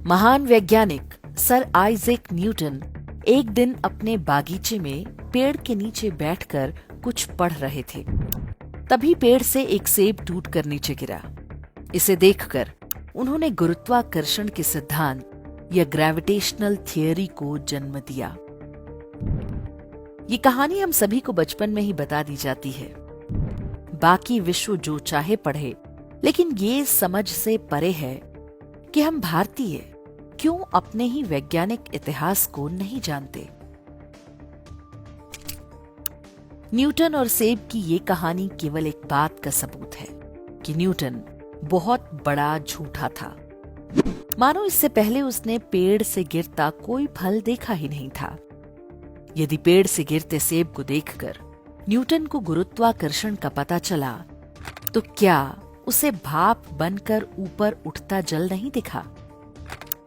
महान वैज्ञानिक sir Isaac Newton एक दिन अपने बागीचे में पेड़ के नीचे बैठकर कुछ पढ़ रहे थे। तभी पेड़ से एक सेब टूटकर नीचे गिरा। इसे देखकर उन्होंने गुरुत्वाकर्षण के सिद्धांत या ग्रेविटेशनल थियरी को जन्म दिया। ये कहानी हम सभी को बचपन में ही बता दी जाती है। बाकी विश्व जो चाहे पढ़े, लेकिन ये समझ से परे है कि हम भारतीय क्यों अपने ही वैज्ञानिक इतिहास को नहीं जानते। न्यूटन और सेब की ये कहानी केवल एक बात का सबूत है कि न्यूटन बहुत बड़ा झूठा था। मानो इससे पहले उसने पेड़ से गिरता कोई फल देखा ही नहीं था। यदि पेड़ से गिरते सेब को देखकर न्यूटन को गुरुत्वाकर्षण का पता चला, तो क्या उसे भाप बनकर ऊपर उठता जल नहीं दिखा?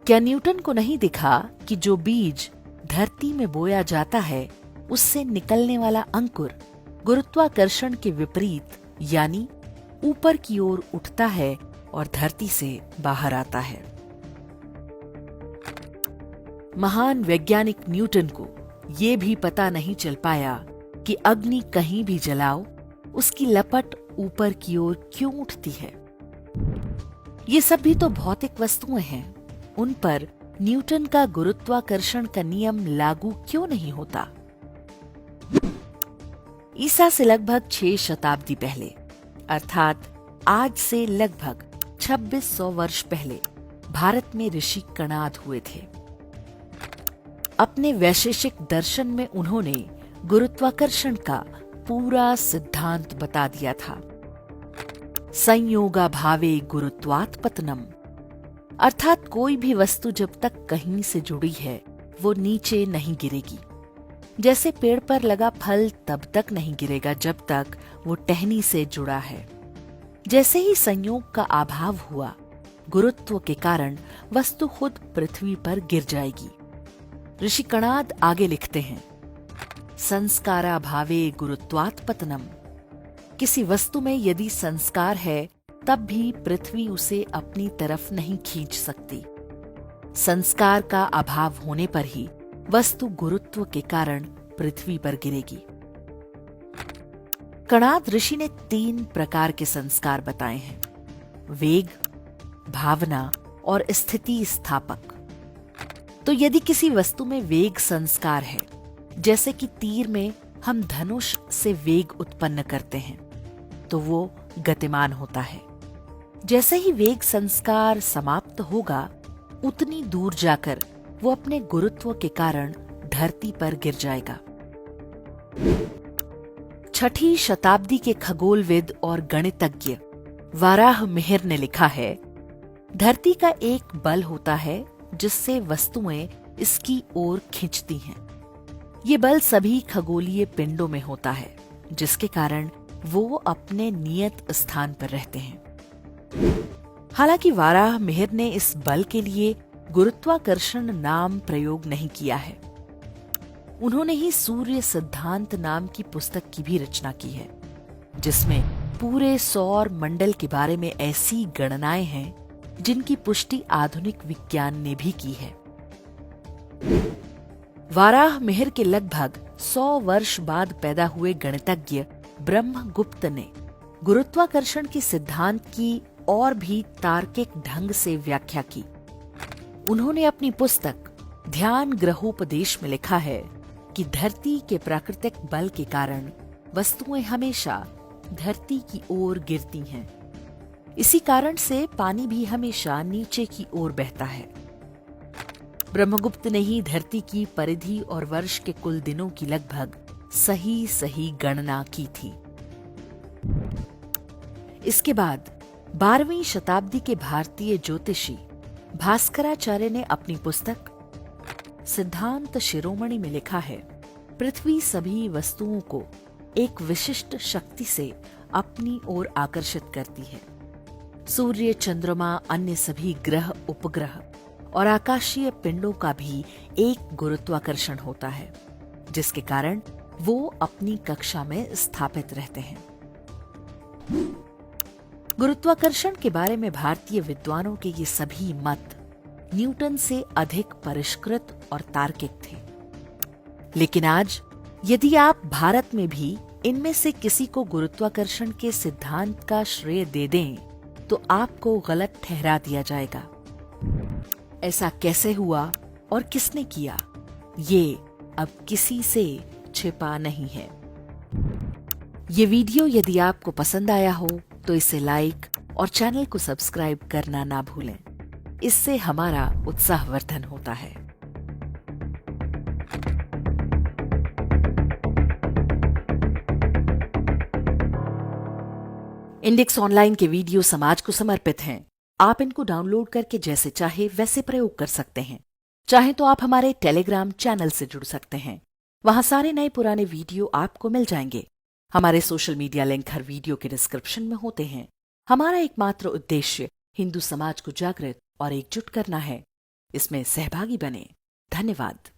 क्या न्यूटन को नहीं दिखा कि जो बीज धरती में बोया जाता है, उससे निकलने वाला अंकुर गुरुत्वाकर्षण के विपरीत यानी ऊपर की ओर उठता है और धरती से बाहर आता है? महान वैज्ञानिक न्यूटन को ये भी पता नहीं चल पाया कि अग्नि कहीं भी जलाओ, उसकी लपट ऊपर की ओर क्यों उठती है। ये सब भी तो भौतिक वस्तुएं हैं, उन पर न्यूटन का गुरुत्वाकर्षण का नियम लागू क्यों नहीं होता? ईसा से लगभग 6 शताब्दी पहले, अर्थात आज से लगभग 2600 वर्ष पहले भारत में ऋषि कणाद हुए थे। अपने वैशेषिक दर्शन में उन्होंने गुरुत्वाकर्षण का पूरा सिद्धांत बता दिया था। संयोगा भावे गुरुत्वात् पतनम, अर्थात कोई भी वस्तु जब तक कहीं से जुड़ी है वो नीचे नहीं गिरेगी। जैसे पेड़ पर लगा फल तब तक नहीं गिरेगा जब तक वो टहनी से जुड़ा है। जैसे ही संयोग का अभाव हुआ, गुरुत्व के कारण वस्तु खुद पृथ्वी पर गिर जाएगी। ऋषि कणाद आगे लिखते हैं, संस्कारा भावे गुरुत्वात् पतनम। किसी वस्तु में यदि संस्कार है तब भी पृथ्वी उसे अपनी तरफ नहीं खींच सकती। संस्कार का अभाव होने पर ही वस्तु गुरुत्व के कारण पृथ्वी पर गिरेगी। कणाद ऋषि ने 3 प्रकार के संस्कार बताए हैं: वेग, भावना और स्थिति स्थापक। तो यदि किसी वस्तु में वेग संस्कार है, जैसे कि तीर में हम धनुष से वेग उत्पन्न करते हैं, तो वो गतिमान होता है। जैसे ही वेग संस्कार समाप्त होगा, उतनी दूर जाकर वो अपने गुरुत्व के कारण धरती पर गिर जाएगा। 6ठी शताब्दी के खगोलविद और गणितज्ञ वाराह मिहिर ने लिखा है, धरती का एक बल होता है जिससे वस्तुएं इसकी ओर खींचती हैं। ये बल सभी खगोलीय पिंडों में होता है, जिसके कारण वो अपने नियत स्थान पर रहते हैं। हालांकि वाराह मिहिर ने इस बल के लिए गुरुत्वाकर्षण नाम प्रयोग नहीं किया है। उन्होंने ही सूर्य सिद्धांत नाम की पुस्तक की भी रचना की है, जिसमें पूरे सौर मंडल के बारे में ऐसी गणनाएं हैं जिनकी पुष्टि आधुनिक विज्ञान ने भी की है। वाराह मिहिर के लगभग 100 वर्ष बाद पैदा हुए गणितज्ञ ब्रह्मगुप्त ने गुरुत्वाकर्षण के सिद्धांत की और भी तार्किक ढंग से व्याख्या की। उन्होंने अपनी पुस्तक ध्यान ग्रहोपदेश में लिखा है कि धरती के प्राकृतिक बल के कारण वस्तुएं हमेशा धरती की ओर गिरती हैं। इसी कारण से पानी भी हमेशा नीचे की ओर बहता है। ब्रह्मगुप्त ने ही धरती की परिधि और वर्ष के कुल दिनों की लगभग सही गणना की थी। इसके बाद 12वीं शताब्दी के भारतीय ज्योतिषी भास्कराचार्य ने अपनी पुस्तक सिद्धांत शिरोमणि में लिखा है, पृथ्वी सभी वस्तुओं को एक विशिष्ट शक्ति से अपनी ओर आकर्षित करती है। सूर्य, चंद्रमा, अन्य सभी ग्रह, उपग्रह और आकाशीय पिंडों का भी एक गुरुत्वाकर्षण होता है, जिसके कारण वो अपनी कक्षा में स्थापित रहते हैं। गुरुत्वाकर्षण के बारे में भारतीय विद्वानों के ये सभी मत न्यूटन से अधिक परिष्कृत और तार्किक थे। लेकिन आज यदि आप भारत में भी इनमें से किसी को गुरुत्वाकर्षण के सिद्धांत का श्रेय दे दें तो आपको गलत ठहरा दिया जाएगा। ऐसा कैसे हुआ और किसने किया, ये अब किसी से छिपा नहीं है। ये वीडियो यदि आपको पसंद आया हो तो इसे लाइक और चैनल को सब्सक्राइब करना ना भूलें। इससे हमारा उत्साहवर्धन होता है। इंडेक्स ऑनलाइन के वीडियो समाज को समर्पित हैं। आप इनको डाउनलोड करके जैसे चाहे वैसे प्रयोग कर सकते हैं। चाहे तो आप हमारे टेलीग्राम चैनल से जुड़ सकते हैं। वहां सारे नए पुराने वीडियो आपको मिल जाएंगे। हमारे सोशल मीडिया लिंक हर वीडियो के डिस्क्रिप्शन में होते हैं। हमारा एकमात्र उद्देश्य हिंदू समाज को जागृत और एकजुट करना है। इसमें सहभागी बने। धन्यवाद।